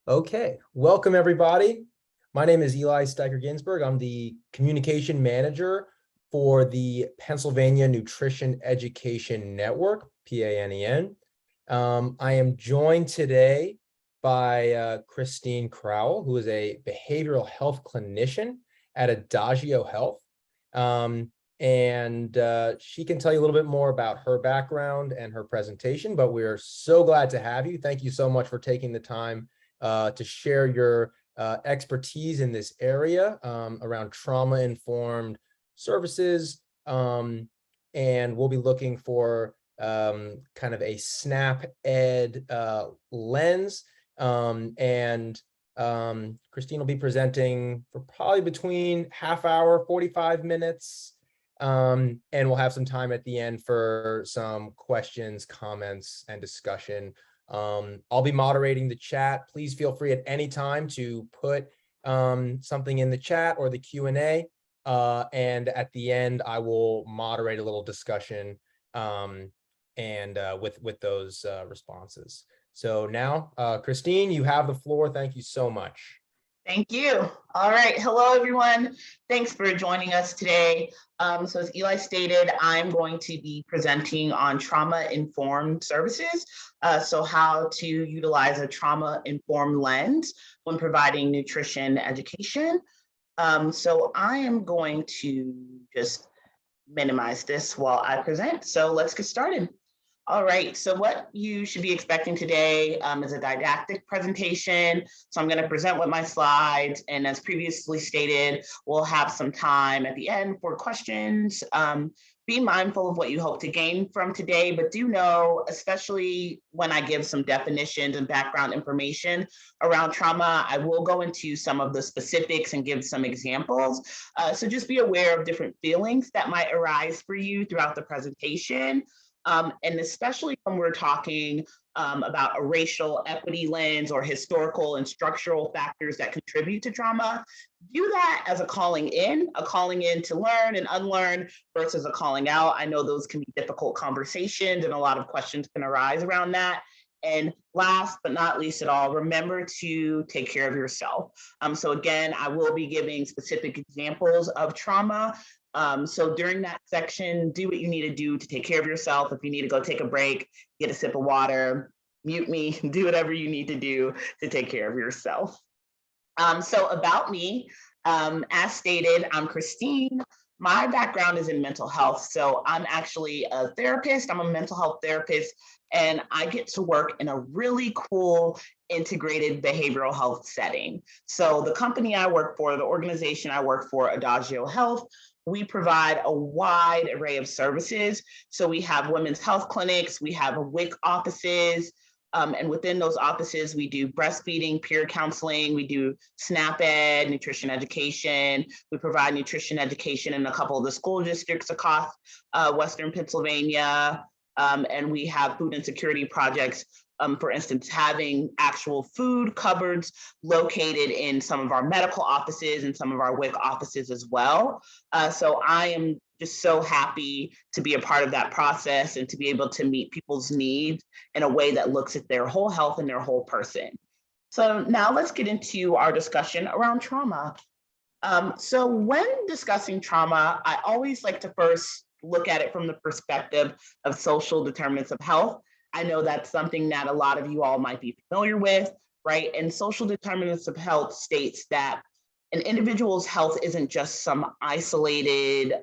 Okay, welcome everybody. My name is Eli Steiger-Ginsburg. I'm the communication manager for the Pennsylvania Nutrition Education Network, PANEN. I am joined today by Cristine Crowell, who is a behavioral health clinician at Adagio Health. She can tell you a little bit more about her background and her presentation, but we're so glad to have you. Thank you so much for taking the time to share your expertise in this area around trauma-informed services. And we'll be looking for kind of a SNAP Ed lens. Cristine will be presenting for probably between half hour, 45 minutes. And we'll have some time at the end for some questions, comments, and discussion. I'll be moderating the chat. Please feel free at any time to put something in the chat or the Q&A. And at the end, I will moderate a little discussion with those responses. So now, Cristine, you have the floor. Thank you so much. Thank you. All right. Hello, everyone. Thanks for joining us today. So as Eli stated, I'm going to be presenting on trauma-informed services. So how to utilize a trauma-informed lens when providing nutrition education. So I am going to just minimize this while I present. So let's get started. All right, so what you should be expecting today is a didactic presentation. So I'm going to present with my slides, and as previously stated, we'll have some time at the end for questions. Be mindful of what you hope to gain from today, but do know, especially when I give some definitions and background information around trauma, I will go into some of the specifics and give some examples. So just be aware of different feelings that might arise for you throughout the presentation. And especially when we're talking about a racial equity lens or historical and structural factors that contribute to trauma, view that as a calling in to learn and unlearn versus a calling out. I know those can be difficult conversations and a lot of questions can arise around that. And last but not least at all, remember to take care of yourself. So again, I will be giving specific examples of trauma. So during that section, do what you need to do to take care of yourself. If you need to go take a break, get a sip of water, mute me, do whatever you need to do to take care of yourself. So about me, as stated, I'm Cristine. My background is in mental health. So I'm actually a therapist. I'm a mental health therapist, and I get to work in a really cool integrated behavioral health setting. So the company I work for, the organization I work for, Adagio Health, we provide a wide array of services. So we have women's health clinics, we have WIC offices, and within those offices, we do breastfeeding, peer counseling, we do SNAP Ed, nutrition education. We provide nutrition education in a couple of the school districts across Western Pennsylvania. And we have food insecurity projects, for instance, having actual food cupboards located in some of our medical offices and some of our WIC offices as well. So I am just so happy to be a part of that process and to be able to meet people's needs in a way that looks at their whole health and their whole person. So now let's get into our discussion around trauma. So when discussing trauma, I always like to first look at it from the perspective of social determinants of health. I know that's something that a lot of you all might be familiar with, right? And social determinants of health states that an individual's health isn't just some isolated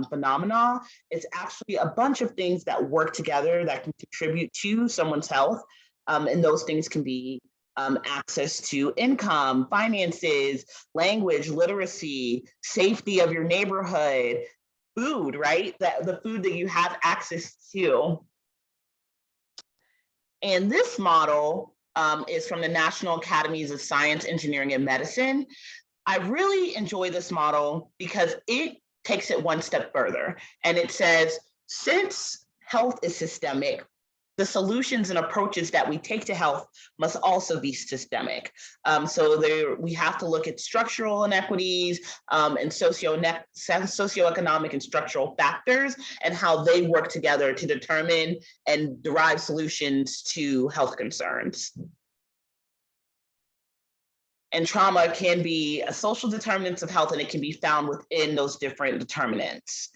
phenomena. It's actually a bunch of things that work together that can contribute to someone's health. And those things can be access to income, finances, language, literacy, safety of your neighborhood, food, right? The food that you have access to. And this model is from the National Academies of Science, Engineering, and Medicine. I really enjoy this model because it takes it one step further. And it says, since health is systemic, the solutions and approaches that we take to health must also be systemic. So we have to look at structural inequities and socioeconomic and structural factors and how they work together to determine and derive solutions to health concerns. And trauma can be a social determinants of health, and it can be found within those different determinants.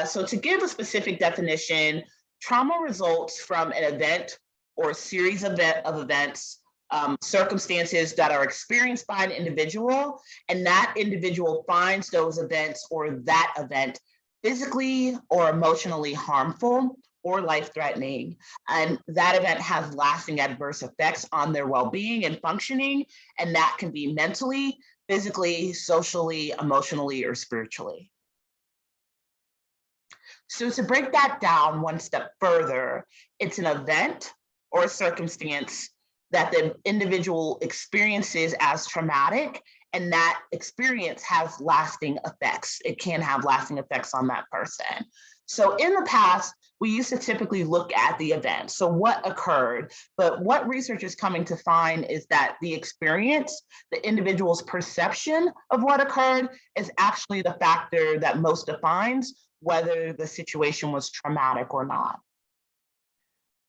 So to give a specific definition, trauma results from an event or a series of events, circumstances that are experienced by an individual, and that individual finds those events or that event physically or emotionally harmful or life-threatening. And that event has lasting adverse effects on their well-being and functioning, and that can be mentally, physically, socially, emotionally, or spiritually. So to break that down one step further, it's an event or a circumstance that the individual experiences as traumatic, and that experience has lasting effects. It can have lasting effects on that person. So in the past, we used to typically look at the event. So what occurred, but what research is coming to find is that the experience, the individual's perception of what occurred is actually the factor that most defines whether the situation was traumatic or not.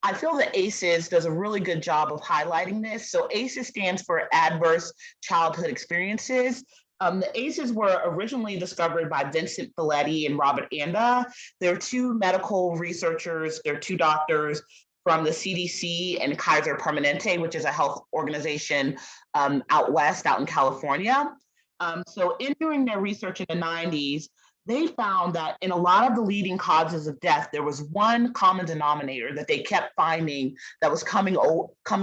I feel that ACEs does a really good job of highlighting this. So ACEs stands for Adverse Childhood Experiences. The ACEs were originally discovered by Vincent Felitti and Robert Anda. They're two medical researchers, they're two doctors from the CDC and Kaiser Permanente, which is a health organization out west, out in California. So in doing their research in the 90s, they found that in a lot of the leading causes of death, there was one common denominator that they kept finding that was coming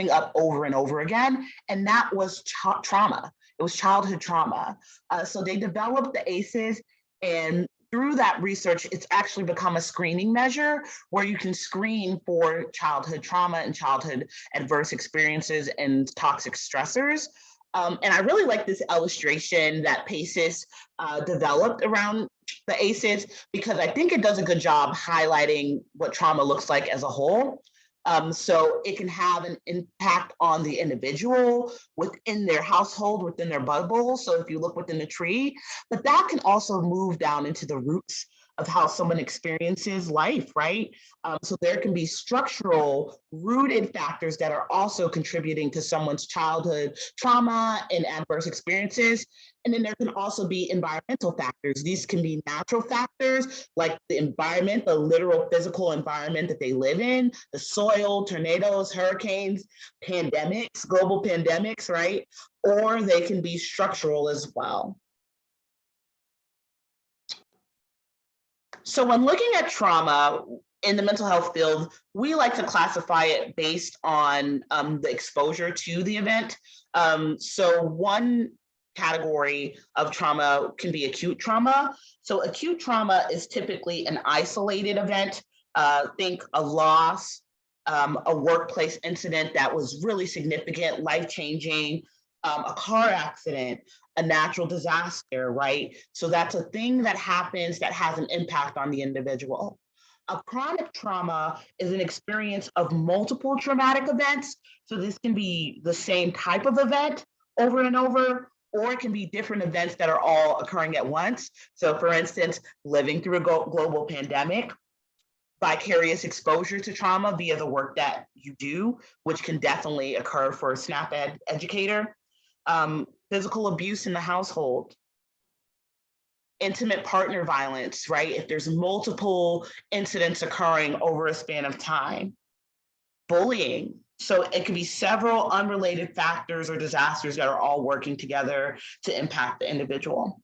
up over and over again, and that was trauma. It was childhood trauma. So they developed the ACEs, and through that research, it's actually become a screening measure where you can screen for childhood trauma and childhood adverse experiences and toxic stressors. And I really like this illustration that PACES developed around the ACEs, because I think it does a good job highlighting what trauma looks like as a whole. So it can have an impact on the individual within their household, within their bubble. So if you look within the tree, but that can also move down into the roots of how someone experiences life, right? So there can be structural rooted factors that are also contributing to someone's childhood trauma and adverse experiences. And then there can also be environmental factors. These can be natural factors like the environment, the literal physical environment that they live in, the soil, tornadoes, hurricanes, pandemics, global pandemics, right? Or they can be structural as well. So when looking at trauma in the mental health field, we like to classify it based on the exposure to the event. So one category of trauma can be acute trauma. So acute trauma is typically an isolated event. Think a loss, a workplace incident that was really significant, life-changing, a car accident, a natural disaster, right? So that's a thing that happens that has an impact on the individual. A chronic trauma is an experience of multiple traumatic events. So this can be the same type of event over and over, or it can be different events that are all occurring at once. So for instance, living through a global pandemic, vicarious exposure to trauma via the work that you do, which can definitely occur for a SNAP educator, physical abuse in the household, intimate partner violence, right? If there's multiple incidents occurring over a span of time, bullying. So it could be several unrelated factors or disasters that are all working together to impact the individual.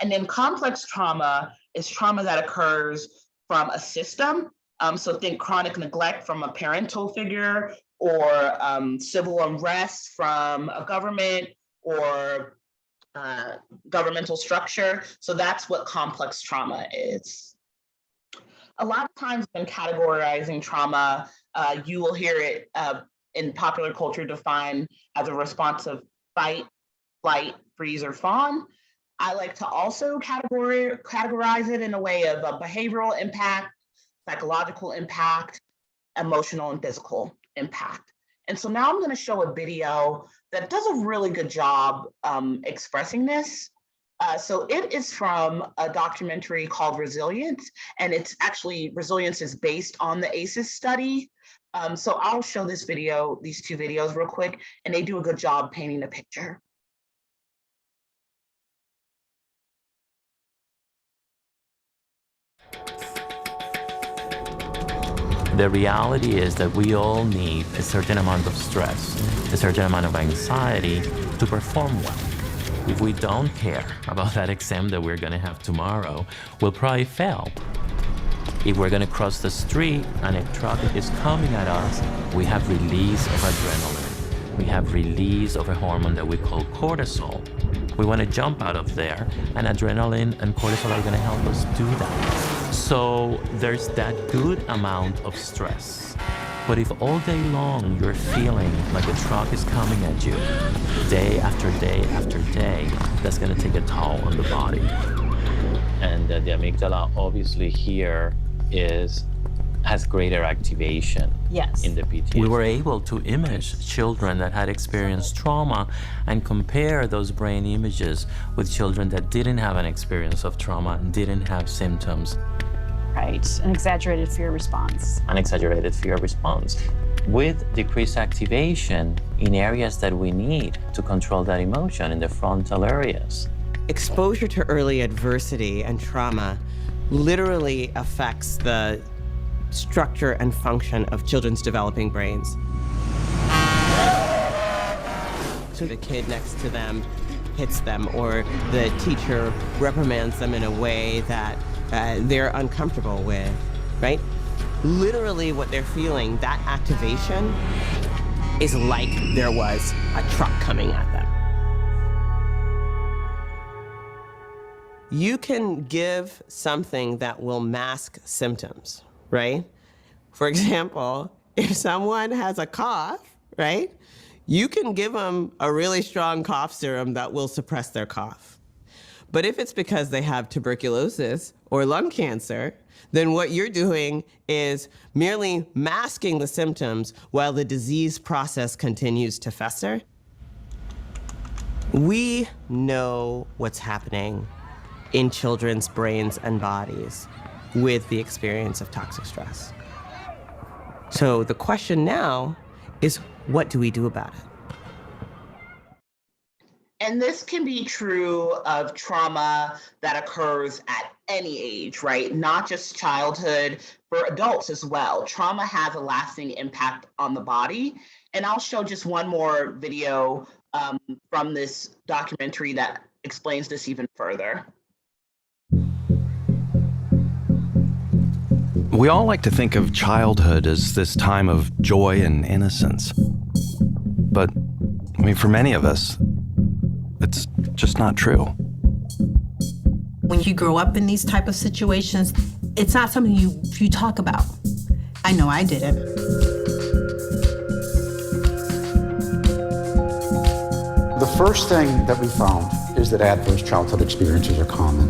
And then complex trauma is trauma that occurs from a system. So think chronic neglect from a parental figure, or civil unrest from a government or governmental structure. So that's what complex trauma is. A lot of times when categorizing trauma, you will hear it in popular culture defined as a response of fight, flight, freeze, or fawn. I like to also categorize it in a way of a behavioral impact, psychological impact, emotional and physical impact. And so now I'm going to show a video that does a really good job expressing this. So it is from a documentary called Resilience, and it's actually, Resilience is based on the ACEs study. So I'll show this video, these two videos real quick, and they do a good job painting the picture. The reality is that we all need a certain amount of stress, a certain amount of anxiety to perform well. If we don't care about that exam that we're gonna have tomorrow, we'll probably fail. If we're gonna cross the street and a truck is coming at us, we have release of adrenaline. We have release of a hormone that we call cortisol. We wanna jump out of there, and adrenaline and cortisol are gonna help us do that. So there's that good amount of stress. But if all day long you're feeling like a truck is coming at you, day after day after day, that's gonna take a toll on the body. And the amygdala obviously here has greater activation in the PTSD. We were able to image children that had experienced trauma and compare those brain images with children that didn't have an experience of trauma and didn't have symptoms. Right, an exaggerated fear response. An exaggerated fear response with decreased activation in areas that we need to control that emotion, in the frontal areas. Exposure to early adversity and trauma literally affects the structure and function of children's developing brains. So the kid next to them hits them, or the teacher reprimands them in a way that they're uncomfortable with, right? Literally what they're feeling, that activation is like there was a truck coming at them. You can give something that will mask symptoms, right? For example, if someone has a cough, right? You can give them a really strong cough serum that will suppress their cough. But if it's because they have tuberculosis or lung cancer, then what you're doing is merely masking the symptoms while the disease process continues to fester. We know what's happening in children's brains and bodies with the experience of toxic stress. So the question now is, what do we do about it? And this can be true of trauma that occurs at any age, right? Not just childhood, for adults as well. Trauma has a lasting impact on the body. And I'll show just one more video from this documentary that explains this even further. We all like to think of childhood as this time of joy and innocence. But, I mean, for many of us, it's just not true. When you grow up in these type of situations, it's not something you talk about. I know I didn't. The first thing that we found is that adverse childhood experiences are common.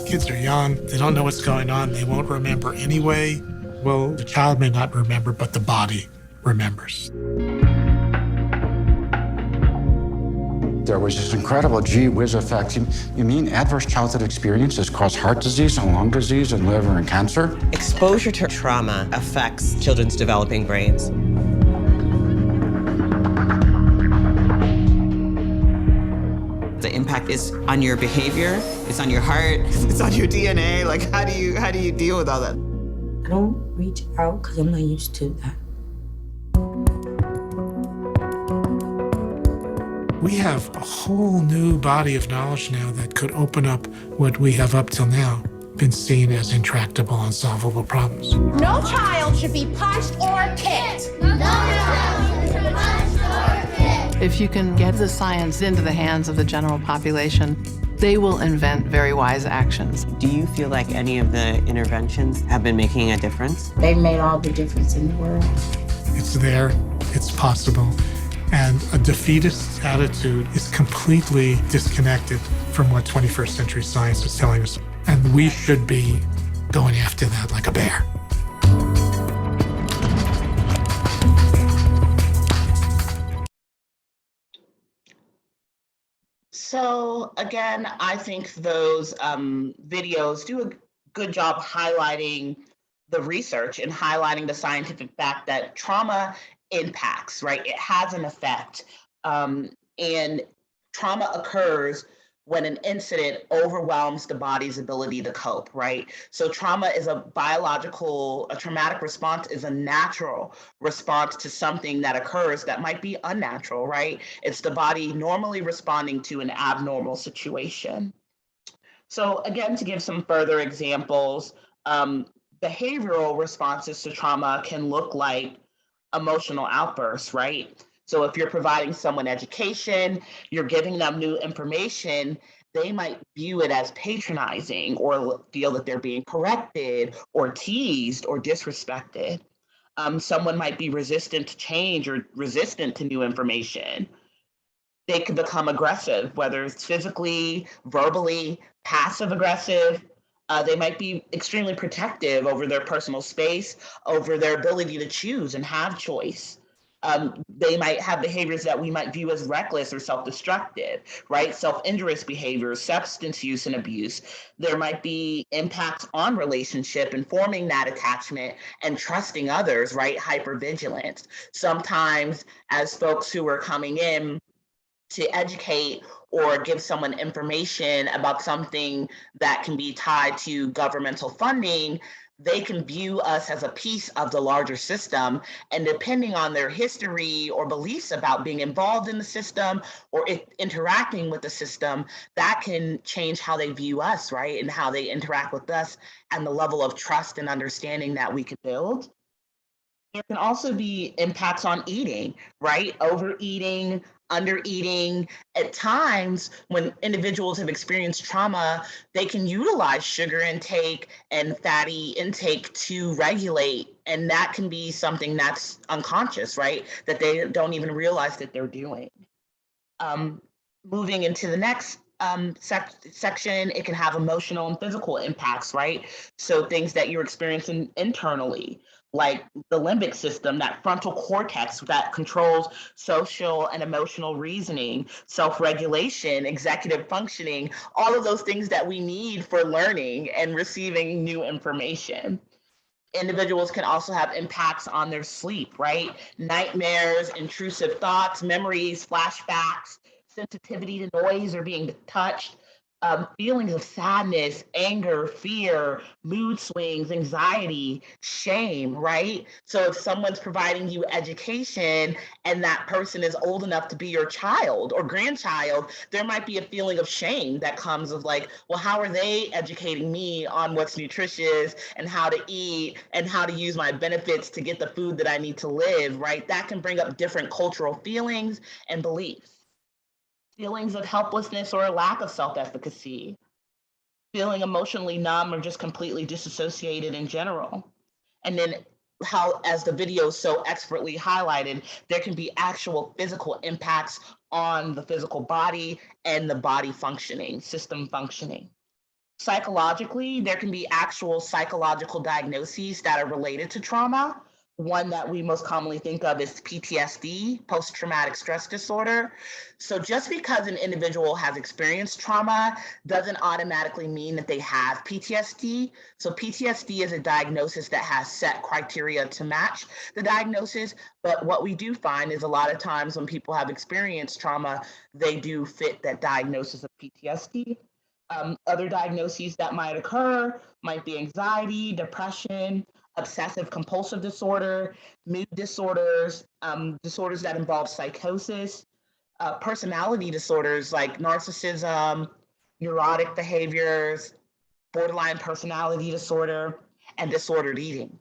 Kids are young, they don't know what's going on, they won't remember anyway. Well, the child may not remember, but the body remembers. There was this incredible gee whiz effect. You mean adverse childhood experiences cause heart disease and lung disease and liver and cancer? Exposure to trauma affects children's developing brains. The impact is on your behavior, it's on your heart, it's on your DNA. Like, how do you deal with all that? I don't reach out because I'm not used to that. We have a whole new body of knowledge now that could open up what we have up till now been seen as intractable, unsolvable problems. No child should be punched or kicked. No child should be punched or kicked. If you can get the science into the hands of the general population, they will invent very wise actions. Do you feel like any of the interventions have been making a difference? They made all the difference in the world. It's there, it's possible, and a defeatist attitude is completely disconnected from what 21st century science is telling us. And we should be going after that like a bear. So again, I think those videos do a good job highlighting the research and highlighting the scientific fact that trauma impacts, right? It has an effect. And trauma occurs when an incident overwhelms the body's ability to cope, right? So trauma is a traumatic response is a natural response to something that occurs that might be unnatural, right? It's the body normally responding to an abnormal situation. So again, to give some further examples, behavioral responses to trauma can look like emotional outbursts, right? So if you're providing someone education, you're giving them new information, they might view it as patronizing or feel that they're being corrected or teased or disrespected. Someone might be resistant to change or resistant to new information. They could become aggressive, whether it's physically, verbally, passive aggressive. They might be extremely protective over their personal space, over their ability to choose and have choice. They might have behaviors that we might view as reckless or self-destructive, right? Self-injurious behaviors, substance use and abuse. There might be impacts on relationship and forming that attachment and trusting others, right? Hypervigilance. Sometimes as folks who are coming in to educate or give someone information about something that can be tied to governmental funding, they can view us as a piece of the larger system. And depending on their history or beliefs about being involved in the system or interacting with the system, that can change how they view us, right? And how they interact with us and the level of trust and understanding that we can build. There can also be impacts on eating, right? Overeating, undereating. At times, when individuals have experienced trauma, they can utilize sugar intake and fatty intake to regulate. And that can be something that's unconscious, right? That they don't even realize that they're doing. Moving into the next section, it can have emotional and physical impacts, right? So things that you're experiencing internally, like the limbic system, that frontal cortex that controls social and emotional reasoning, self-regulation, executive functioning, all of those things that we need for learning and receiving new information. Individuals can also have impacts on their sleep, right? Nightmares, intrusive thoughts, memories, flashbacks, sensitivity to noise or being touched, feelings of sadness, anger, fear, mood swings, anxiety, shame, right? So if someone's providing you education and that person is old enough to be your child or grandchild, there might be a feeling of shame that comes of like, well, how are they educating me on what's nutritious and how to eat and how to use my benefits to get the food that I need to live, right? That can bring up different cultural feelings and beliefs. Feelings of helplessness or a lack of self-efficacy, feeling emotionally numb or just completely disassociated in general. And then how, as the video so expertly highlighted, there can be actual physical impacts on the physical body and the body functioning, system functioning. Psychologically, there can be actual psychological diagnoses that are related to trauma. One that we most commonly think of is PTSD, post-traumatic stress disorder. So just because an individual has experienced trauma doesn't automatically mean that they have PTSD. So PTSD is a diagnosis that has set criteria to match the diagnosis. But what we do find is a lot of times when people have experienced trauma, they do fit that diagnosis of PTSD. Other diagnoses that might occur might be anxiety, depression, obsessive compulsive disorder, mood disorders, disorders that involve psychosis, personality disorders like narcissism, neurotic behaviors, borderline personality disorder, and disordered eating.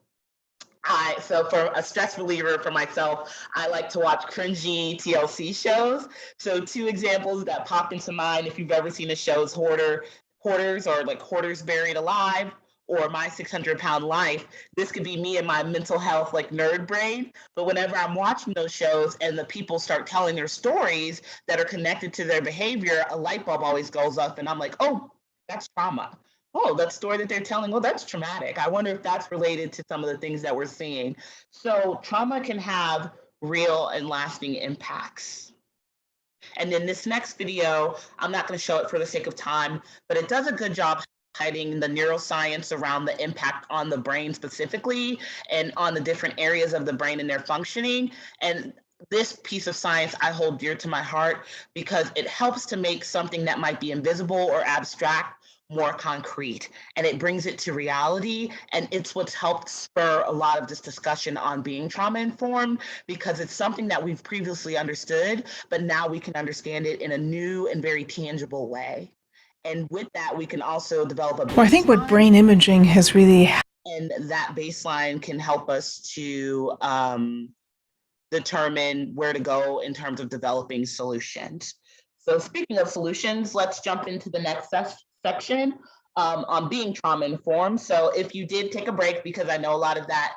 So for a stress reliever for myself, I like to watch cringy TLC shows. So 2 examples that popped into mind, if you've ever seen the shows Hoarders or like Hoarders Buried Alive or My 600-Pound Life, this could be me and my mental health like nerd brain. But whenever I'm watching those shows and the people start telling their stories that are connected to their behavior, a light bulb always goes up and I'm like, oh, that's trauma. Oh, that story that they're telling, oh, that's traumatic. I wonder if that's related to some of the things that we're seeing. So trauma can have real and lasting impacts. And then this next video, I'm not going to show it for the sake of time, but it does a good job highlighting the neuroscience around the impact on the brain specifically and on the different areas of the brain and their functioning. And this piece of science I hold dear to my heart because it helps to make something that might be invisible or abstract more concrete, and it brings it to reality. And it's what's helped spur a lot of this discussion on being trauma informed, because it's something that we've previously understood, but now we can understand it in a new and very tangible way. And with that, we can also develop a baseline. Well, I think what brain imaging has really, and that baseline can help us to determine where to go in terms of developing solutions. So speaking of solutions, let's jump into the next section on being trauma informed. So if you did take a break, because I know a lot of that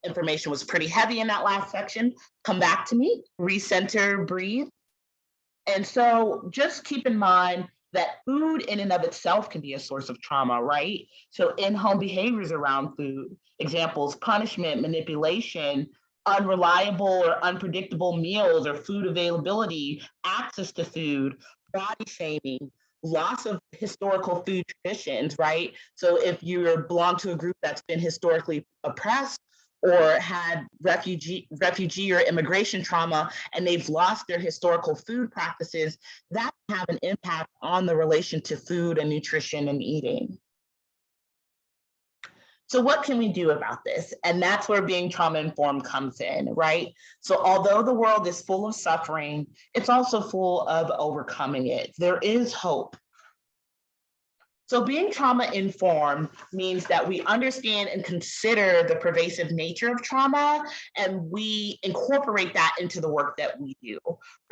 information was pretty heavy in that last section, come back to me, recenter, breathe. And so just keep in mind that food in and of itself can be a source of trauma, right? So in-home behaviors around food, examples, punishment, manipulation, unreliable or unpredictable meals or food availability, access to food, body shaming, loss of historical food traditions, right? So if you belong to a group that's been historically oppressed or had refugee or immigration trauma, and they've lost their historical food practices, that can have an impact on the relation to food and nutrition and eating. So what can we do about this? And that's where being trauma informed comes in, right? So although the world is full of suffering, it's also full of overcoming it. There is hope. So being trauma informed means that we understand and consider the pervasive nature of trauma, and we incorporate that into the work that we do,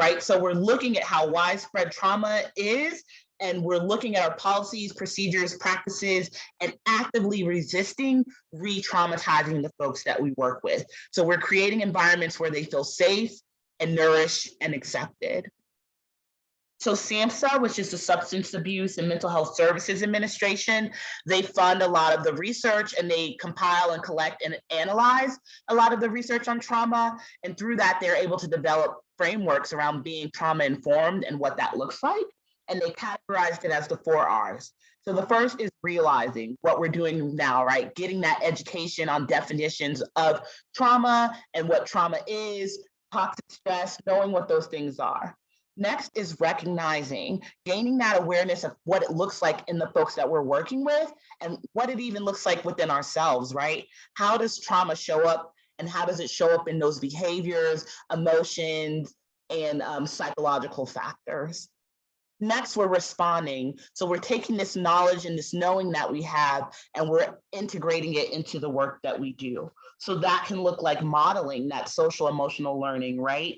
right? So we're looking at how widespread trauma is, and we're looking at our policies, procedures, practices, and actively resisting re-traumatizing the folks that we work with. So we're creating environments where they feel safe and nourished and accepted. So SAMHSA, which is the Substance Abuse and Mental Health Services Administration, they fund a lot of the research, and they compile and collect and analyze a lot of the research on trauma. And through that, they're able to develop frameworks around being trauma informed and what that looks like. And they categorized it as the 4 R's. So the first is realizing what we're doing now, right? Getting that education on definitions of trauma and what trauma is, toxic stress, knowing what those things are. Next is recognizing, gaining that awareness of what it looks like in the folks that we're working with and what it even looks like within ourselves, right? How does trauma show up, and how does it show up in those behaviors, emotions, and psychological factors? Next, we're responding. So we're taking this knowledge and this knowing that we have, and we're integrating it into the work that we do. So that can look like modeling that social emotional learning, right?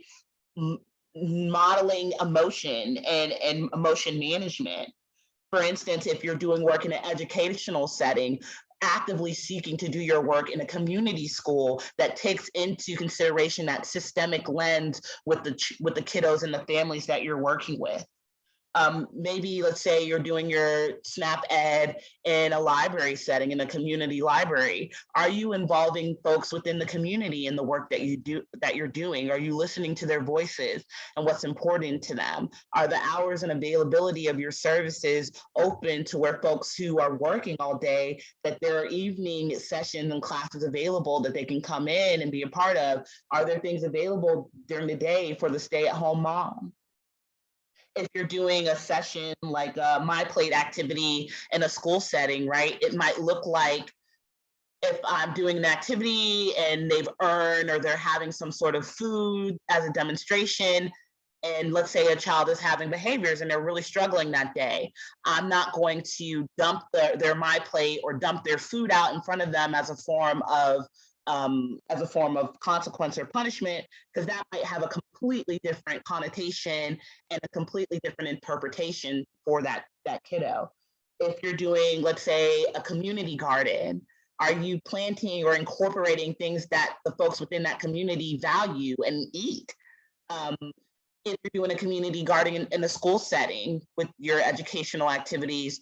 Modeling emotion and emotion management. For instance, if you're doing work in an educational setting, actively seeking to do your work in a community school that takes into consideration that systemic lens with the kiddos and the families that you're working with. Maybe let's say you're doing your SNAP Ed in a library setting, in a community library. Are you involving folks within the community in the work that you're doing? Are you listening to their voices and what's important to them? Are the hours and availability of your services open to where folks who are working all day, that there are evening sessions and classes available that they can come in and be a part of? Are there things available during the day for the stay-at-home mom? If you're doing a session like a My Plate activity in a school setting, right? It might look like, if I'm doing an activity and they've earned or they're having some sort of food as a demonstration, and let's say a child is having behaviors and they're really struggling that day, I'm not going to dump their My Plate or dump their food out in front of them as a form of consequence or punishment, because that might have a completely different connotation and a completely different interpretation for that kiddo. If you're doing, let's say, a community garden, are you planting or incorporating things that the folks within that community value and eat? If you're doing a community garden in a school setting with your educational activities,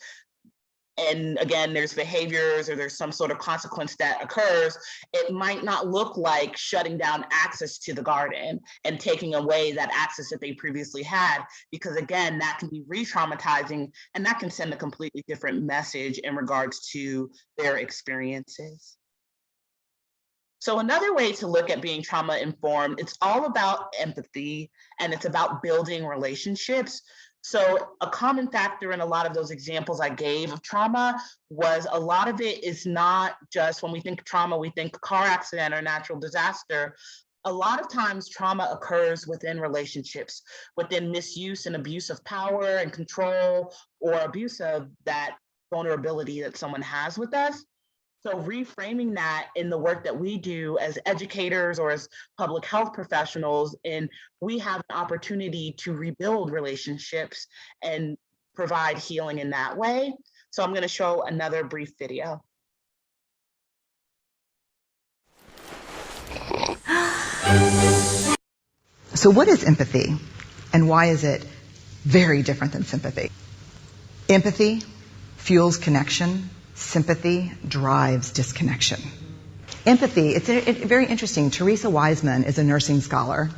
and again, there's behaviors or there's some sort of consequence that occurs, it might not look like shutting down access to the garden and taking away that access that they previously had, because again, that can be re-traumatizing and that can send a completely different message in regards to their experiences. So another way to look at being trauma informed, it's all about empathy and it's about building relationships. So a common factor in a lot of those examples I gave of trauma was a lot of it is not just when we think trauma, we think car accident or natural disaster. A lot of times trauma occurs within relationships, within misuse and abuse of power and control, or abuse of that vulnerability that someone has with us. So reframing that in the work that we do as educators or as public health professionals, and we have an opportunity to rebuild relationships and provide healing in that way. So I'm going to show another brief video. So what is empathy and why is it very different than sympathy? Empathy fuels connection. Sympathy drives disconnection. Empathy, it's very interesting. Teresa Wiseman is a nursing scholar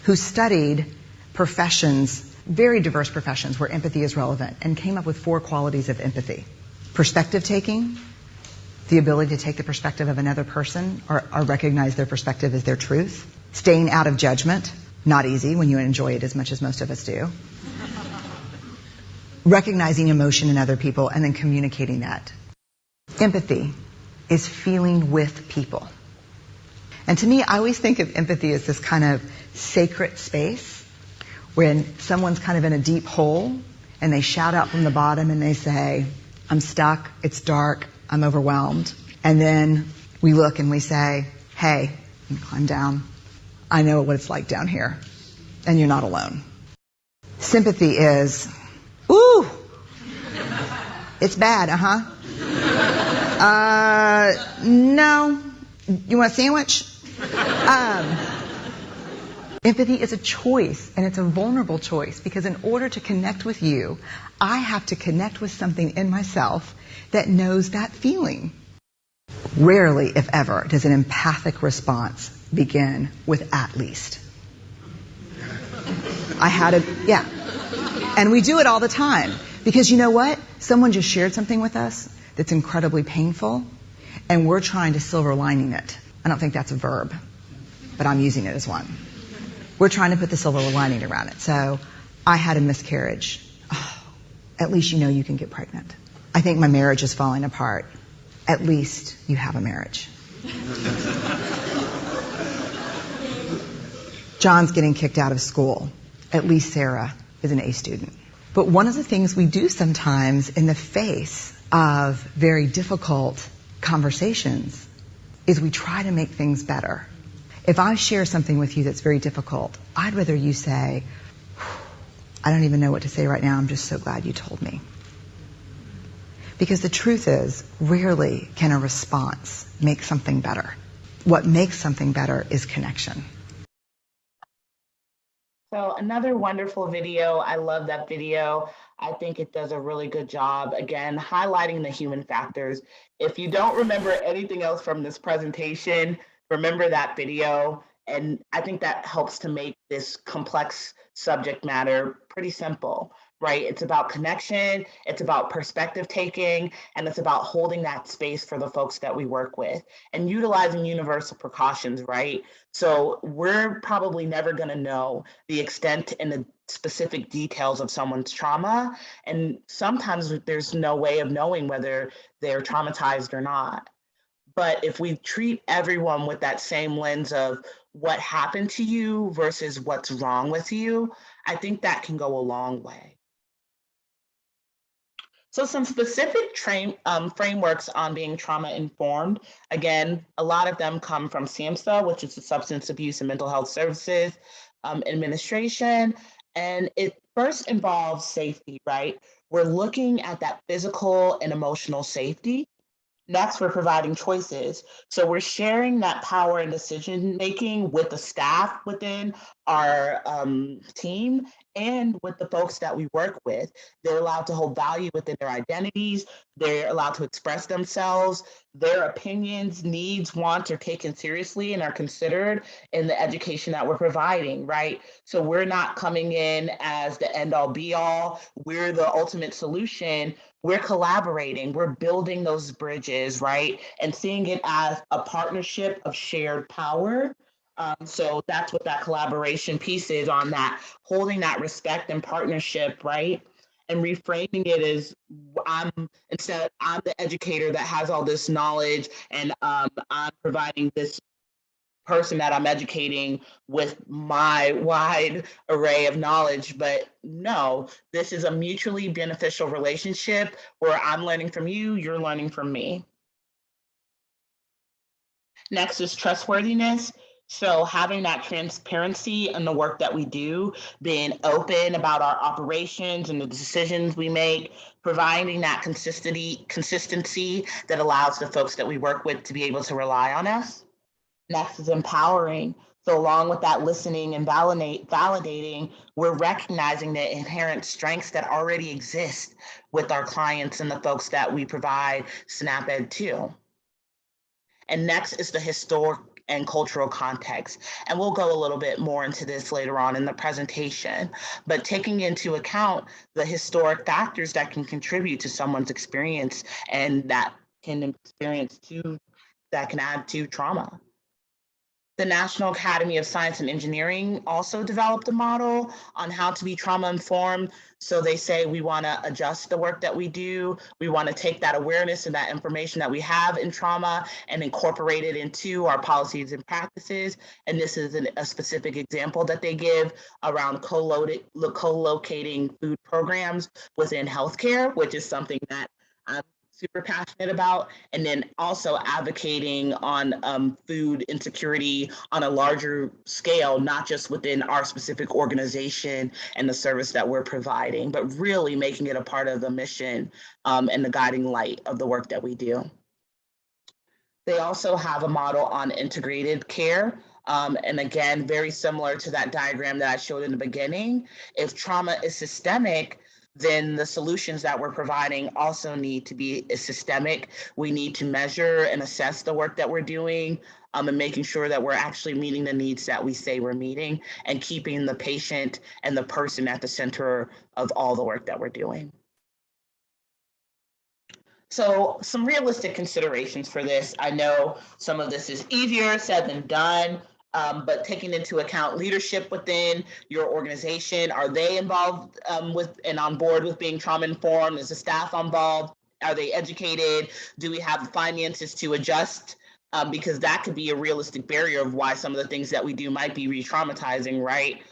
who studied professions, very diverse professions where empathy is relevant, and came up with 4 qualities of empathy. Perspective taking, the ability to take the perspective of another person or recognize their perspective as their truth. Staying out of judgment, not easy when you enjoy it as much as most of us do. Recognizing emotion in other people and then communicating that. Empathy is feeling with people. And to me, I always think of empathy as this kind of sacred space when someone's kind of in a deep hole and they shout out from the bottom and they say, I'm stuck, it's dark, I'm overwhelmed. And then we look and we say, hey, you climb down. I know what it's like down here, and you're not alone. Sympathy is, ooh, it's bad, no. You want a sandwich? Empathy is a choice, and it's a vulnerable choice, because in order to connect with you, I have to connect with something in myself that knows that feeling. Rarely, if ever, does an empathic response begin with at least. Yeah. And we do it all the time. Because you know what? Someone just shared something with us that's incredibly painful, and we're trying to silver lining it. I don't think that's a verb, but I'm using it as one. We're trying to put the silver lining around it. So, I had a miscarriage. Oh, at least you know you can get pregnant. I think my marriage is falling apart. At least you have a marriage. John's getting kicked out of school. At least Sarah is an A student. But one of the things we do sometimes in the face of very difficult conversations is we try to make things better. If I share something with you that's very difficult, I'd rather you say, I don't even know what to say right now, I'm just so glad you told me. Because the truth is, rarely can a response make something better. What makes something better is connection. So another wonderful video. I love that video. I think it does a really good job, again, highlighting the human factors. If you don't remember anything else from this presentation, remember that video. And I think that helps to make this complex subject matter pretty simple, right? It's about connection, it's about perspective taking, and it's about holding that space for the folks that we work with and utilizing universal precautions, right? So we're probably never going to know the extent and the specific details of someone's trauma. And sometimes there's no way of knowing whether they're traumatized or not. But if we treat everyone with that same lens of what happened to you versus what's wrong with you, I think that can go a long way. So some specific frameworks on being trauma informed. Again, a lot of them come from SAMHSA, which is the Substance Abuse and Mental Health Services Administration. And it first involves safety, right? We're looking at that physical and emotional safety. Next, we're providing choices. So we're sharing that power and decision making with the staff within our team and with the folks that we work with. They're allowed to hold value within their identities. They're allowed to express themselves. Their opinions, needs, wants are taken seriously and are considered in the education that we're providing, right? So we're not coming in as the end all be all. We're the ultimate solution. We're collaborating. We're building those bridges, right? And seeing it as a partnership of shared power. So that's what that collaboration piece is on that, holding that respect and partnership, right? And reframing it as I'm the educator that has all this knowledge, and I'm providing this person that I'm educating with my wide array of knowledge. But no, this is a mutually beneficial relationship where I'm learning from you, you're learning from me. Next is trustworthiness. So having that transparency in the work that we do, being open about our operations and the decisions we make, providing that consistency that allows the folks that we work with to be able to rely on us. Next is empowering. So along with that listening and validating, we're recognizing the inherent strengths that already exist with our clients and the folks that we provide SNAP-Ed to. And next is the historic and cultural context. And we'll go a little bit more into this later on in the presentation, but taking into account the historic factors that can contribute to someone's experience and that can add to trauma. The National Academy of Science and Engineering also developed a model on how to be trauma informed. So they say we want to adjust the work that we do. We want to take that awareness and that information that we have in trauma and incorporate it into our policies and practices. And this is a specific example that they give around co-locating food programs within healthcare, which is something that I'm super passionate about, and then also advocating on food insecurity on a larger scale, not just within our specific organization and the service that we're providing, but really making it a part of the mission and the guiding light of the work that we do. They also have a model on integrated care. And again, very similar to that diagram that I showed in the beginning. If trauma is systemic, then the solutions that we're providing also need to be systemic. We need to measure and assess the work that we're doing and making sure that we're actually meeting the needs that we say we're meeting and keeping the patient and the person at the center of all the work that we're doing. So some realistic considerations for this. I know some of this is easier said than done. But taking into account leadership within your organization, are they involved with and on board with being trauma informed? Is the staff involved? Are they educated? Do we have the finances to adjust? Because that could be a realistic barrier of why some of the things that we do might be re-traumatizing, right?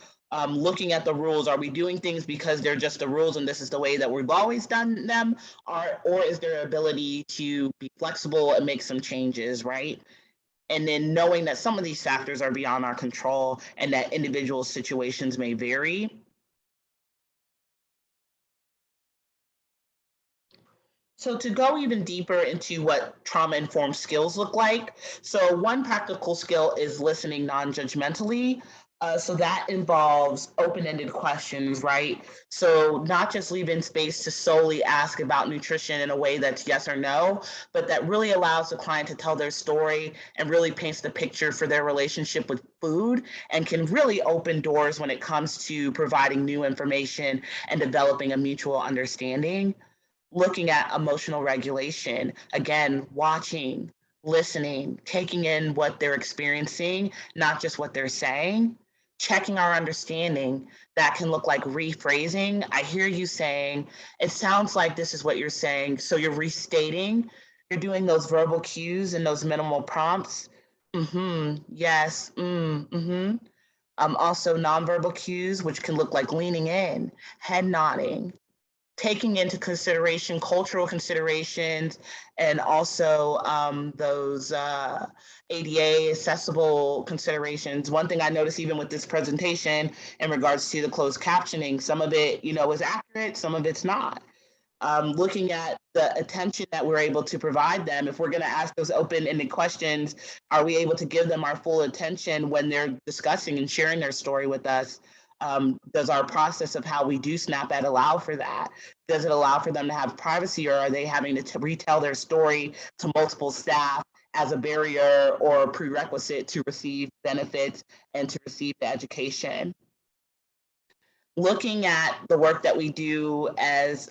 Looking at the rules, are we doing things because they're just the rules and this is the way that we've always done them? Or is there ability to be flexible and make some changes, right? And then knowing that some of these factors are beyond our control and that individual situations may vary. So to go even deeper into what trauma-informed skills look like. So one practical skill is listening non-judgmentally. So that involves open-ended questions, right? So not just leaving space to solely ask about nutrition in a way that's yes or no, but that really allows the client to tell their story and really paints the picture for their relationship with food and can really open doors when it comes to providing new information and developing a mutual understanding. Looking at emotional regulation, again, watching, listening, taking in what they're experiencing, not just what they're saying. Checking our understanding, that can look like rephrasing. I hear you saying, it sounds like this is what you're saying. So you're restating, you're doing those verbal cues and those minimal prompts. Yes, Also nonverbal cues, which can look like leaning in, head nodding, taking into consideration cultural considerations and also those ADA accessible considerations. One thing I noticed even with this presentation in regards to the closed captioning, some of it, is accurate, some of it's not. Looking at the attention that we're able to provide them, if we're going to ask those open-ended questions, are we able to give them our full attention when they're discussing and sharing their story with us? Does our process of how we do SNAP-Ed allow for that? Does it allow for them to have privacy, or are they having to retell their story to multiple staff as a barrier or prerequisite to receive benefits and to receive the education? Looking at the work that we do as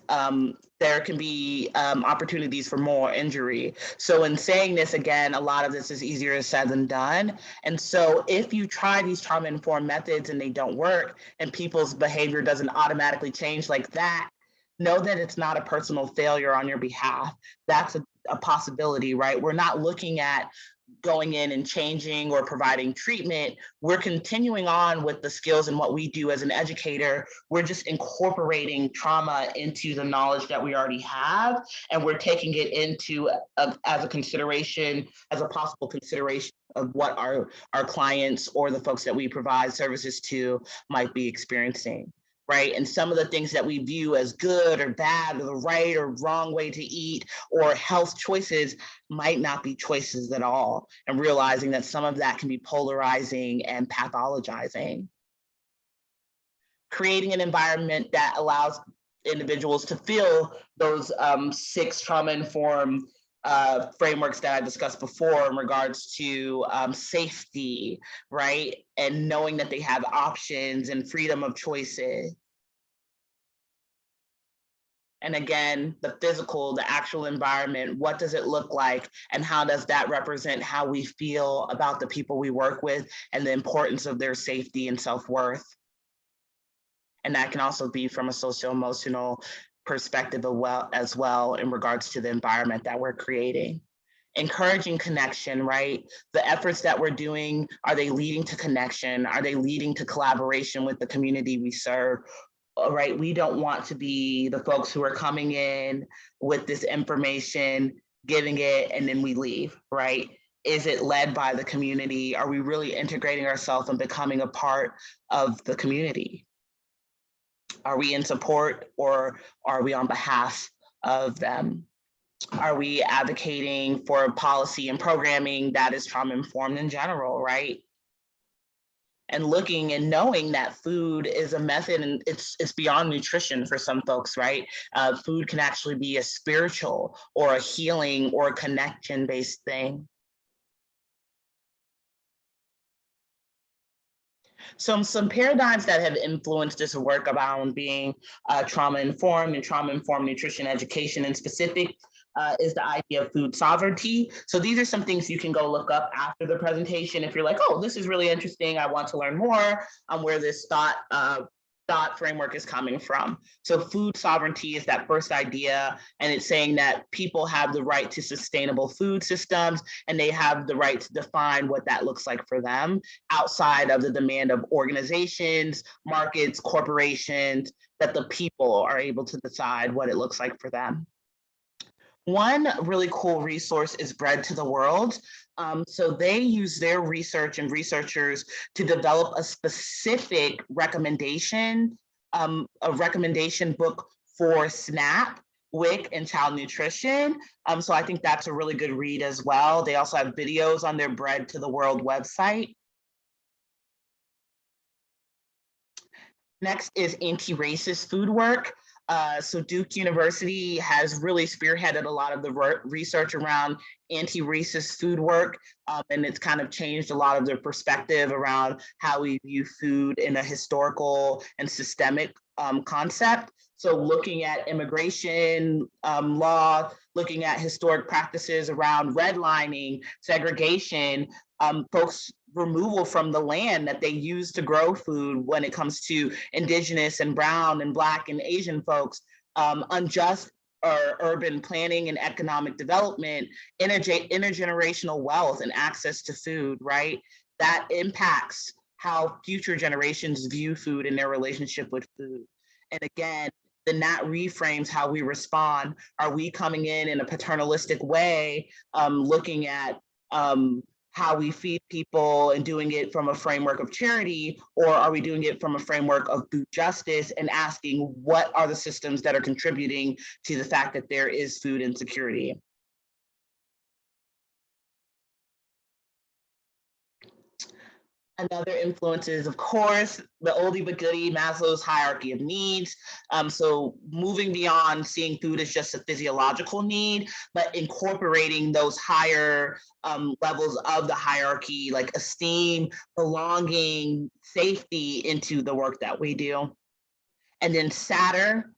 there can be opportunities for more injury. So in saying this again, a lot of this is easier said than done. And so if you try these trauma-informed methods and they don't work and people's behavior doesn't automatically change like that, know that it's not a personal failure on your behalf. That's a possibility, right? We're not looking at going in and changing or providing treatment. We're continuing on with the skills and what we do as an educator. We're just incorporating trauma into the knowledge that we already have, and we're taking it into as a consideration, as a possible consideration of what our clients or the folks that we provide services to might be experiencing. Right? And some of the things that we view as good or bad or the right or wrong way to eat or health choices might not be choices at all. And realizing that some of that can be polarizing and pathologizing. Creating an environment that allows individuals to feel those 6 trauma-informed frameworks that I discussed before in regards to safety, right? And knowing that they have options and freedom of choices. And again, the physical, the actual environment, what does it look like? And how does that represent how we feel about the people we work with and the importance of their safety and self-worth? And that can also be from a socio-emotional perspective as well in regards to the environment that we're creating. Encouraging connection, right? The efforts that we're doing, are they leading to connection? Are they leading to collaboration with the community we serve? Right, we don't want to be the folks who are coming in with this information, giving it, and then we leave, right? Is it led by the community? Are we really integrating ourselves and becoming a part of the community? Are we in support, or are we on behalf of them? Are we advocating for policy and programming that is trauma-informed in general, right? And looking and knowing that food is a method, and it's beyond nutrition for some folks, right? Food can actually be a spiritual or a healing or a connection-based thing. So some paradigms that have influenced this work around being trauma-informed and trauma-informed nutrition education in specific is the idea of food sovereignty. So these are some things you can go look up after the presentation if you're like, oh, this is really interesting, I want to learn more on where this thought framework is coming from. So food sovereignty is that first idea, and it's saying that people have the right to sustainable food systems, and they have the right to define what that looks like for them outside of the demand of organizations, markets, corporations, that the people are able to decide what it looks like for them. One really cool resource is Bread to the World. So they use their research and researchers to develop a specific recommendation, a recommendation book for SNAP, WIC, and child nutrition. So I think that's a really good read as well. They also have videos on their Bread to the World website. Next is anti-racist food work. So Duke University has really spearheaded a lot of the research around anti-racist food work, and it's kind of changed a lot of their perspective around how we view food in a historical and systemic concept. So looking at immigration law, looking at historic practices around redlining, segregation, folks' removal from the land that they use to grow food when it comes to Indigenous and Brown and Black and Asian folks, unjust or urban planning and economic development, intergenerational wealth and access to food, right? That impacts how future generations view food and their relationship with food. And again, then that reframes how we respond. Are we coming in a paternalistic way, looking at how we feed people and doing it from a framework of charity, or are we doing it from a framework of food justice and asking what are the systems that are contributing to the fact that there is food insecurity? Another influence is, of course, the oldie but goodie Maslow's hierarchy of needs. So moving beyond seeing food as just a physiological need, but incorporating those higher levels of the hierarchy, like esteem, belonging, safety, into the work that we do. And then Saturn,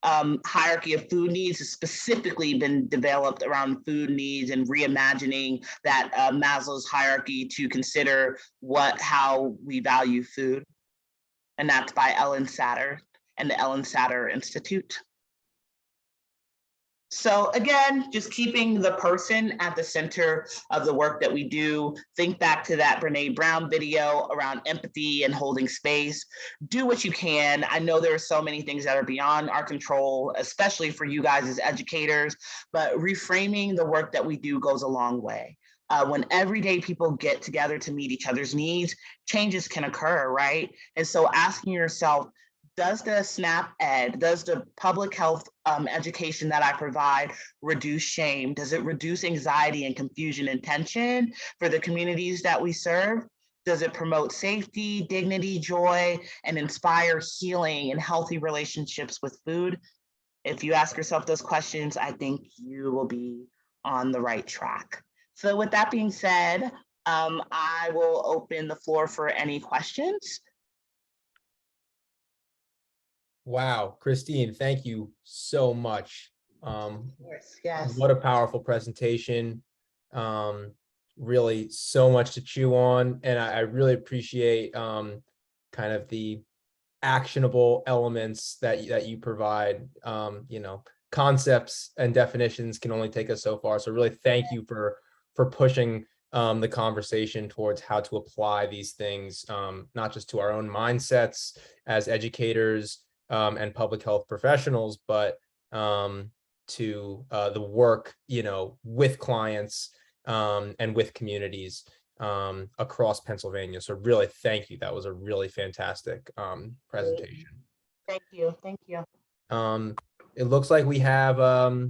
hierarchy of food needs has specifically been developed around food needs and reimagining that Maslow's hierarchy to consider how we value food. And that's by Ellen Satter and the Ellen Satter Institute. So again, just keeping the person at the center of the work that we do. Think back to that Brene Brown video around empathy and holding space. Do what you can. I know there are so many things that are beyond our control, especially for you guys as educators, but reframing the work that we do goes a long way. When everyday people get together to meet each other's needs, changes can occur, right? And so asking yourself, does the SNAP ed, does the public health education that I provide reduce shame? Does it reduce anxiety and confusion and tension for the communities that we serve? Does it promote safety, dignity, joy, and inspire healing and healthy relationships with food? If you ask yourself those questions, I think you will be on the right track. So with that being said, I will open the floor for any questions. Wow, Cristine, thank you so much. Of course, yes. What a powerful presentation. Really so much to chew on. And I really appreciate kind of the actionable elements that you provide. You know, concepts and definitions can only take us so far. So really thank you for pushing the conversation towards how to apply these things, not just to our own mindsets as educators, and public health professionals, but to the work, you know, with clients and with communities across Pennsylvania. So really, thank you. That was a really fantastic presentation. Thank you. Thank you. It looks like we have a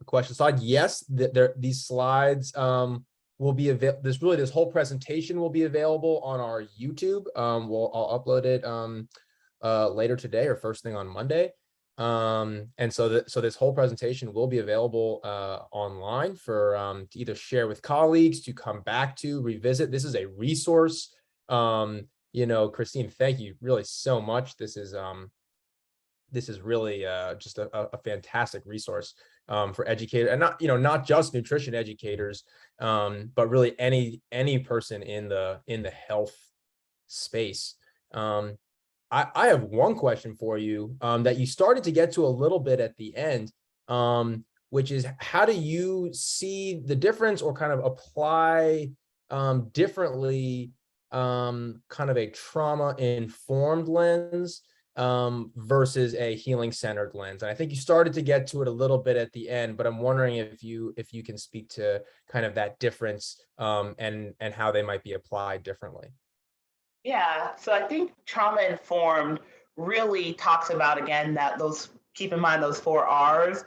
question slide. Yes, these slides will be available. This whole presentation will be available on our YouTube. I'll upload it later today or first thing on Monday. And so this whole presentation will be available online for to either share with colleagues, to come back to, revisit. This is a resource. You know, Cristine, thank you really so much. This is really just a fantastic resource for educators, and not just nutrition educators, but really any person in the health space. I have one question for you that you started to get to a little bit at the end, which is, how do you see the difference or kind of apply differently kind of a trauma-informed lens versus a healing-centered lens? And I think you started to get to it a little bit at the end, but I'm wondering if you can speak to kind of that difference and how they might be applied differently. Yeah, so I think trauma-informed really talks about, again, keep in mind those 4 R's.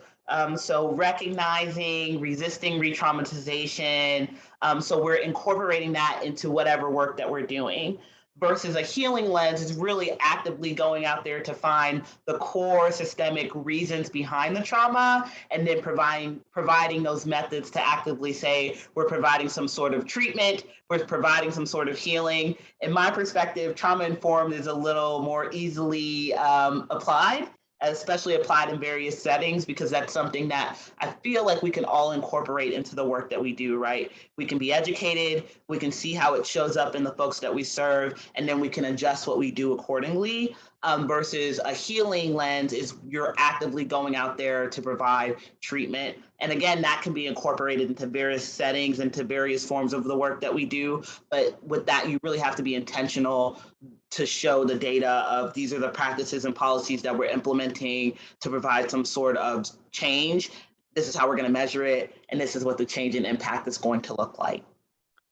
So recognizing, resisting re-traumatization. So we're incorporating that into whatever work that we're doing. Versus a healing lens is really actively going out there to find the core systemic reasons behind the trauma, and then providing those methods to actively say, we're providing some sort of treatment, we're providing some sort of healing. In my perspective, trauma-informed is a little more easily applied, especially applied in various settings, because that's something that I feel like we can all incorporate into the work that we do, right? We can be educated, we can see how it shows up in the folks that we serve, and then we can adjust what we do accordingly. Versus a healing lens is you're actively going out there to provide treatment. And again, that can be incorporated into various settings, into various forms of the work that we do. But with that, you really have to be intentional to show the data of, these are the practices and policies that we're implementing to provide some sort of change. This is how we're going to measure it, and this is what the change and impact is going to look like.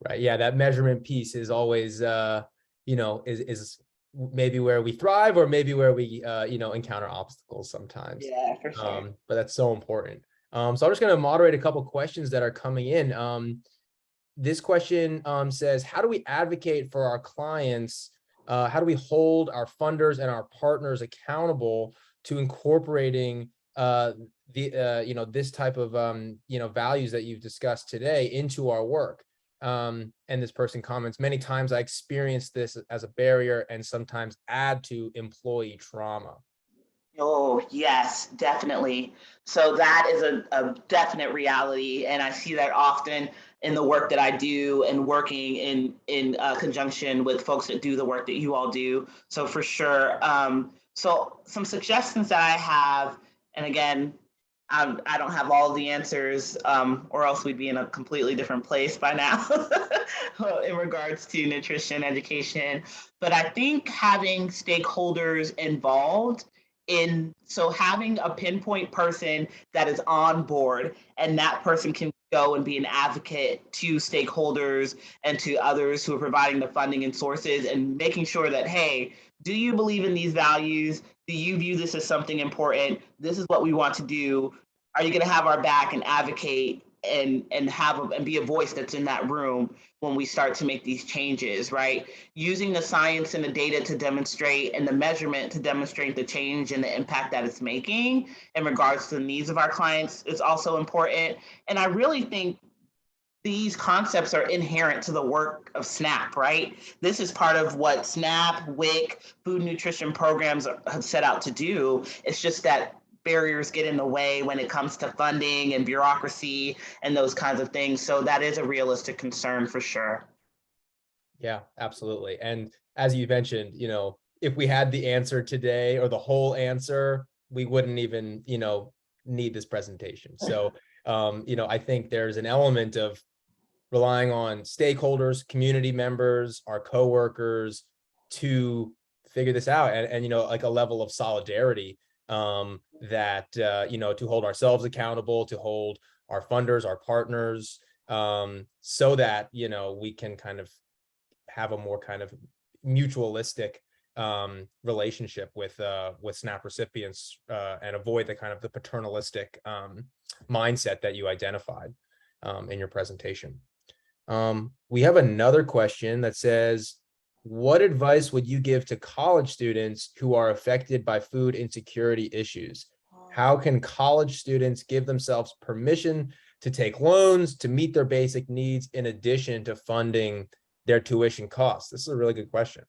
Right. Yeah, that measurement piece is always, is maybe where we thrive, or maybe where we, encounter obstacles sometimes. Yeah, for sure. But that's so important. So I'm just going to moderate a couple questions that are coming in. this question says, how do we advocate for our clients? How do we hold our funders and our partners accountable to incorporating this type of values that you've discussed today into our work? And this person comments, many times I experience this as a barrier and sometimes add to employee trauma. Oh, yes, definitely. So that is a definite reality. And I see that often in the work that I do and working in conjunction with folks that do the work that you all do. So for sure. So some suggestions that I have, and again, I don't have all the answers, or else we'd be in a completely different place by now in regards to nutrition education. But I think having stakeholders involved so having a pinpoint person that is on board, and that person can go and be an advocate to stakeholders and to others who are providing the funding and sources, and making sure that, hey, do you believe in these values? Do you view this as something important? This is what we want to do. Are you going to have our back and advocate and be a voice that's in that room when we start to make these changes, right? Using the science and the data to demonstrate, and the measurement to demonstrate the change and the impact that it's making in regards to the needs of our clients is also important. And I really think these concepts are inherent to the work of SNAP, right? This is part of what SNAP, WIC, food nutrition programs have set out to do. It's just that barriers get in the way when it comes to funding and bureaucracy and those kinds of things. So that is a realistic concern for sure. Yeah, absolutely. And as you mentioned, if we had the answer today or the whole answer, we wouldn't even, need this presentation. So, I think there's an element of relying on stakeholders, community members, our coworkers to figure this out, and like a level of solidarity that to hold ourselves accountable, to hold our funders, our partners, so that we can kind of have a more kind of mutualistic relationship with SNAP recipients, and avoid the kind of the paternalistic mindset that you identified in your presentation. We have another question that says, what advice would you give to college students who are affected by food insecurity issues? How can college students give themselves permission to take loans to meet their basic needs in addition to funding their tuition costs? This is a really good question.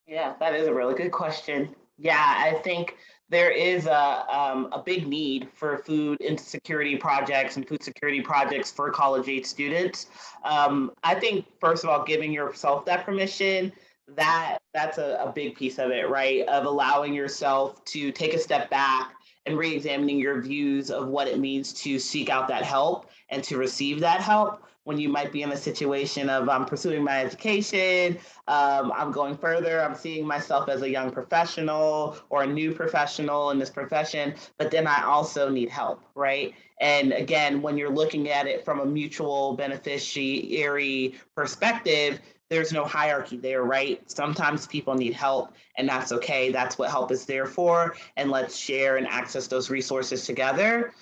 Yeah, that is a really good question. Yeah, I think there is a big need for food insecurity projects and food security projects for college-age students. I think, first of all, giving yourself that permission, that's a big piece of it, right? Of allowing yourself to take a step back and re-examining your views of what it means to seek out that help and to receive that help when you might be in a situation of I'm pursuing my education, I'm going further, I'm seeing myself as a young professional or a new professional in this profession, but then I also need help, right? And again, when you're looking at it from a mutual beneficiary perspective, there's no hierarchy there, right? Sometimes people need help, and that's okay. That's what help is there for. And let's share and access those resources together.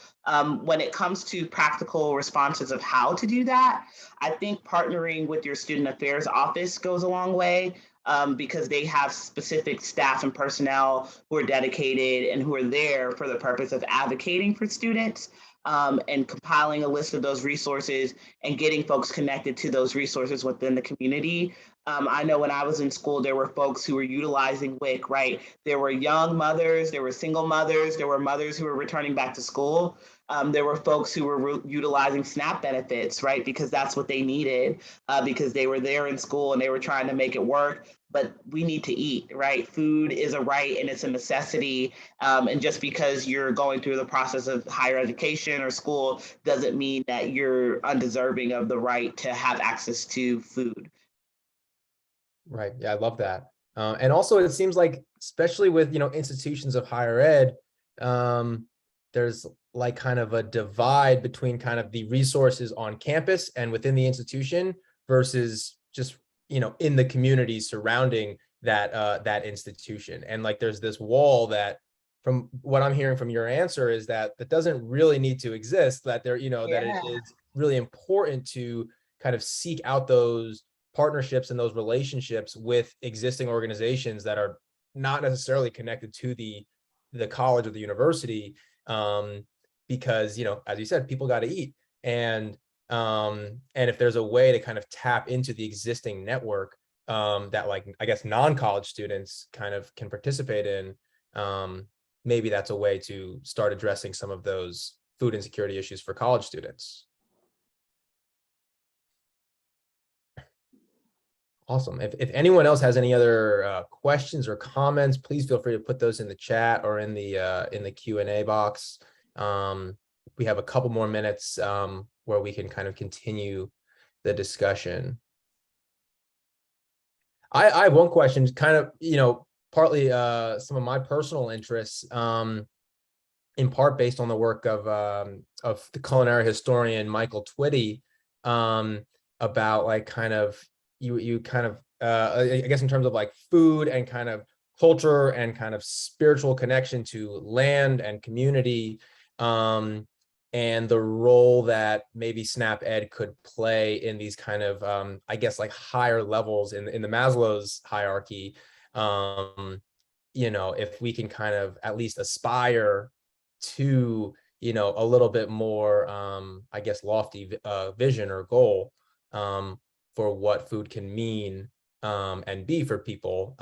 When it comes to practical responses of how to do that, I think partnering with your student affairs office goes a long way, because they have specific staff and personnel who are dedicated and who are there for the purpose of advocating for students. And compiling a list of those resources and getting folks connected to those resources within the community. I know when I was in school, there were folks who were utilizing WIC, right? There were young mothers, there were single mothers, there were mothers who were returning back to school. There were folks who were utilizing SNAP benefits, right? Because that's what they needed, because they were there in school and they were trying to make it work. But we need to eat, right? Food is a right and it's a necessity. And just because you're going through the process of higher education or school doesn't mean that you're undeserving of the right to have access to food. Right. Yeah, I love that. And also, it seems like, especially with institutions of higher ed, there's like kind of a divide between kind of the resources on campus and within the institution versus just in the community surrounding that institution. And like there's this wall that, from what I'm hearing from your answer, is that doesn't really need to exist, that there that it is really important to kind of seek out those partnerships and those relationships with existing organizations that are not necessarily connected to the college or the university, because, you know, as you said, people got to eat. And if there's a way to kind of tap into the existing network that, like, I guess non-college students kind of can participate in, maybe that's a way to start addressing some of those food insecurity issues for college students. Awesome. If anyone else has any other questions or comments, please feel free to put those in the chat or in the Q&A box. We have a couple more minutes where we can kind of continue the discussion. I have one question, kind of, you know, partly some of my personal interests, in part based on the work of the culinary historian Michael Twitty, about, like, kind of, you kind of, I guess in terms of like food and kind of culture and kind of spiritual connection to land and community, and the role that maybe SNAP Ed could play in these kind of, I guess, like higher levels in the Maslow's hierarchy. You know, if we can kind of at least aspire to, you know, a little bit more, I guess, lofty vision or goal, for what food can mean and be for people,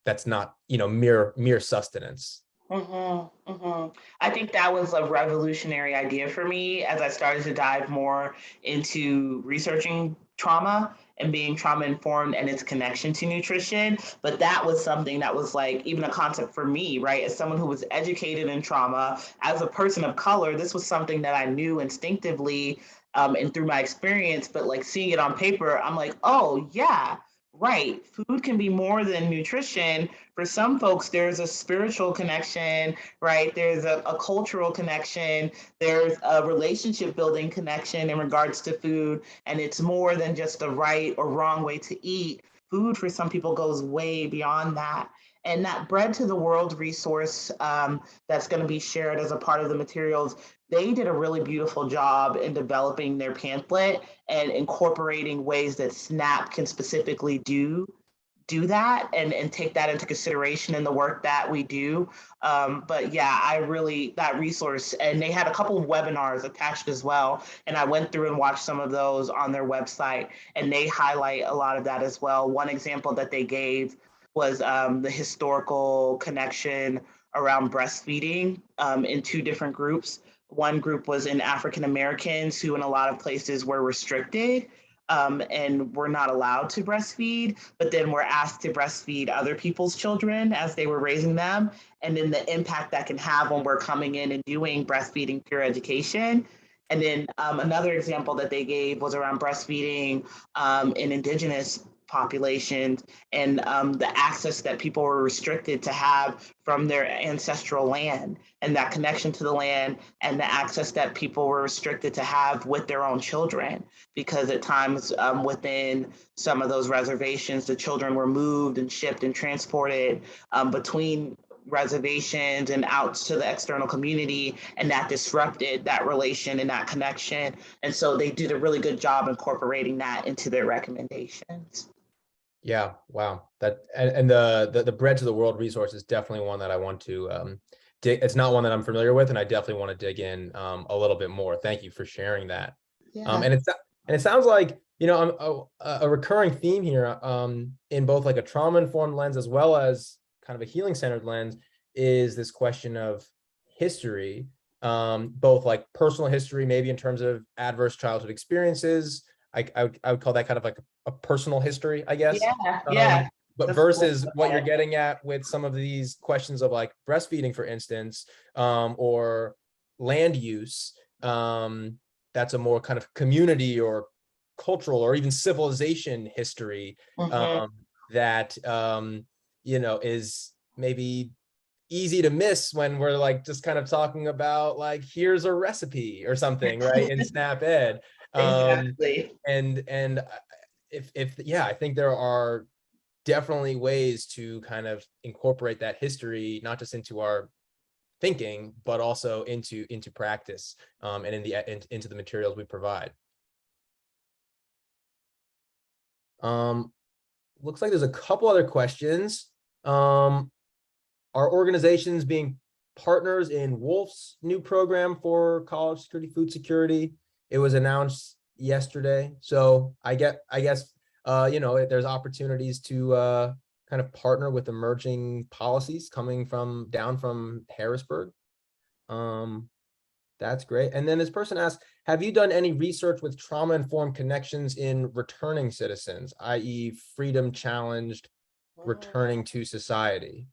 that's not, you know, mere sustenance. I think that was a revolutionary idea for me as I started to dive more into researching trauma and being trauma informed and its connection to nutrition. But that was something that was like even a concept for me, right? As someone who was educated in trauma, as a person of color, this was something that I knew instinctively and through my experience, but like seeing it on paper, I'm like, oh yeah, right. Food can be more than nutrition. For some folks, there's a spiritual connection, right? There's a cultural connection. There's a relationship building connection in regards to food. And it's more than just the right or wrong way to eat. Food for some people goes way beyond that. And that Bread to the World resource that's going to be shared as a part of the materials, they did a really beautiful job in developing their pamphlet and incorporating ways that SNAP can specifically do that and take that into consideration in the work that we do. But yeah, that resource, and they had a couple of webinars attached as well. And I went through and watched some of those on their website, and they highlight a lot of that as well. One example that they gave was the historical connection around breastfeeding in two different groups. One group was in African Americans who in a lot of places were restricted and were not allowed to breastfeed, but then were asked to breastfeed other people's children as they were raising them. And then the impact that can have when we're coming in and doing breastfeeding peer education. And then another example that they gave was around breastfeeding in Indigenous populations and the access that people were restricted to have from their ancestral land, and that connection to the land and the access that people were restricted to have with their own children, because at times within some of those reservations, the children were moved and shipped and transported between reservations and out to the external community, and that disrupted that relation and that connection. And so they did a really good job incorporating that into their recommendations. Yeah, wow. That and the Bread to the World resource is definitely one that I want to dig. It's not one that I'm familiar with, and I definitely want to dig in a little bit more. Thank you for sharing that. Yeah. And it sounds like, you know, a recurring theme here in both like a trauma-informed lens as well as kind of a healing-centered lens is this question of history, both like personal history, maybe in terms of adverse childhood experiences. I would call that kind of like a personal history, I guess. Yeah. But versus what you're getting at with some of these questions of like breastfeeding, for instance, or land use, that's a more kind of community or cultural or even civilization history that, you know, is maybe easy to miss when we're like just kind of talking about like, here's a recipe or something, right, in SNAP Ed. Exactly. And if I think there are definitely ways to kind of incorporate that history, not just into our thinking, but also into practice, and into the materials we provide. Looks like there's a couple other questions. Are organizations being partners in Wolf's new program for college security, food security? It was announced yesterday. So I guess, there's opportunities to kind of partner with emerging policies coming down from Harrisburg. That's great. And then this person asked, have you done any research with trauma-informed connections in returning citizens, i.e. freedom challenged, returning to society?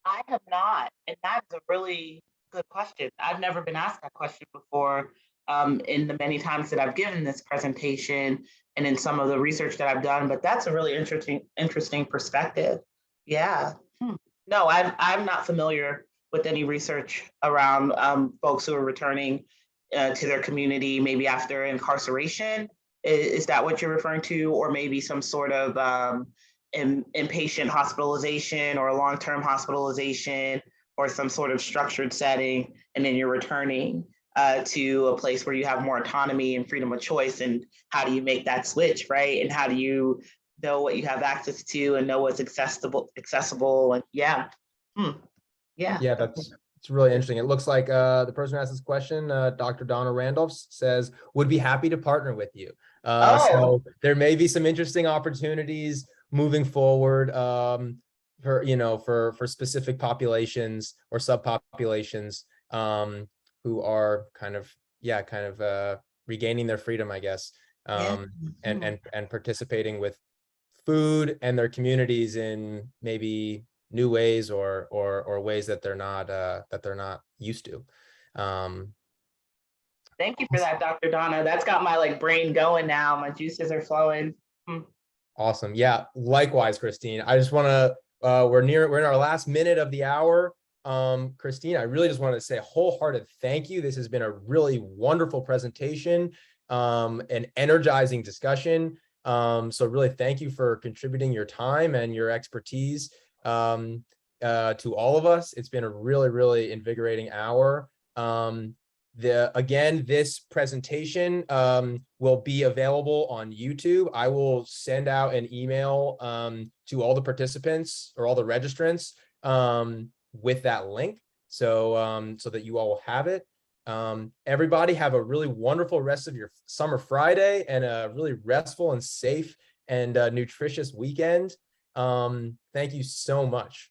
I have not, and that's a really good question. I've never been asked that question before in the many times that I've given this presentation and in some of the research that I've done, but that's a really interesting perspective. Yeah. No, I'm not familiar with any research around folks who are returning to their community, maybe after incarceration. Is that what you're referring to? Or maybe some sort of inpatient hospitalization or long-term hospitalization or some sort of structured setting, and then you're returning to a place where you have more autonomy and freedom of choice, and how do you make that switch, right? And how do you know what you have access to and know what's accessible and yeah. Yeah, it's really interesting. It looks like the person who asked this question, Dr. Donna Randolph, says, would be happy to partner with you. So there may be some interesting opportunities moving forward for specific populations or subpopulations who are kind of regaining their freedom, I guess, and participating with food and their communities in maybe new ways or ways that they're not used to. Thank you for that, Dr. Donna. That's got my brain going now. My juices are flowing. Awesome. Yeah, likewise, Christine. I just want to, we're in our last minute of the hour. Christine, I really just want to say a wholehearted thank you. This has been a really wonderful presentation, an energizing discussion. So really thank you for contributing your time and your expertise to all of us. It's been a really, really invigorating hour. Again, this presentation will be available on YouTube. I will send out an email to all the participants or all the registrants with that link, so that you all will have it. Everybody have a really wonderful rest of your summer Friday and a really restful and safe and nutritious weekend. Thank you so much.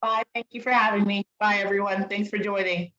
Bye. Thank you for having me. Bye, everyone. Thanks for joining.